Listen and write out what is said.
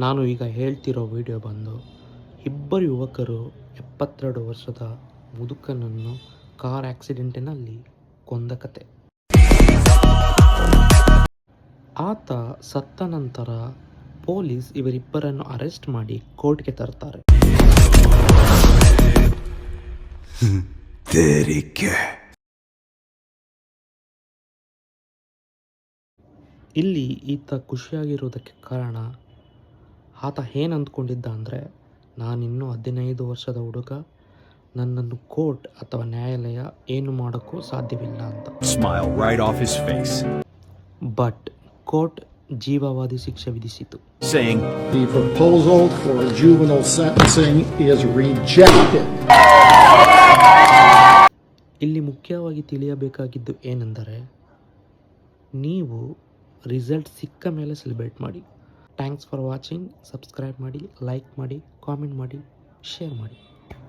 ನಾನು ಈಗ ಹೇಳ್ತಿರೋ ವಿಡಿಯೋ ಬಂದು ಇಬ್ಬರು ಯುವಕರು 72 ವರ್ಷದ ಮುದುಕನನ್ನು ಕಾರ್ ಆಕ್ಸಿಡೆಂಟಿನಲ್ಲಿ ಕೊಂದ ಕತೆ. ಆತ ಸತ್ತ ನಂತರ ಪೊಲೀಸ್ ಇವರಿಬ್ಬರನ್ನು ಅರೆಸ್ಟ್ ಮಾಡಿ ಕೋರ್ಟ್ಗೆ ತರ್ತಾರೆ. ಇಲ್ಲಿ ಈತ ಖುಷಿಯಾಗಿರೋದಕ್ಕೆ ಕಾರಣ, ಆತ ಏನು ಅಂದ್ಕೊಂಡಿದ್ದ ಅಂದರೆ, ನಾನಿನ್ನೂ 15 ವರ್ಷದ ಹುಡುಗ, ನನ್ನನ್ನು ಕೋರ್ಟ್ ಅಥವಾ ನ್ಯಾಯಾಲಯ ಏನು ಮಾಡೋಕ್ಕೂ ಸಾಧ್ಯವಿಲ್ಲ ಅಂತ. Smile right off his face. But court ಜೀವಾವಧಿ ಶಿಕ್ಷೆ ವಿಧಿಸಿತು. Saying the proposal for juvenile sentencing is rejected. ಇಲ್ಲಿ ಮುಖ್ಯವಾಗಿ ತಿಳಿಯಬೇಕಾಗಿದ್ದು ಏನೆಂದರೆ, ನೀವು ರಿಸಲ್ಟ್ ಸಿಕ್ಕ ಮೇಲೆ ಸೆಲೆಬ್ರೇಟ್ ಮಾಡಿ. Thanks for watching. ಸಬ್ಸ್ಕ್ರೈಬ್ ಮಾಡಿ, ಲೈಕ್ ಮಾಡಿ, ಕಾಮೆಂಟ್ ಮಾಡಿ, ಶೇರ್ ಮಾಡಿ.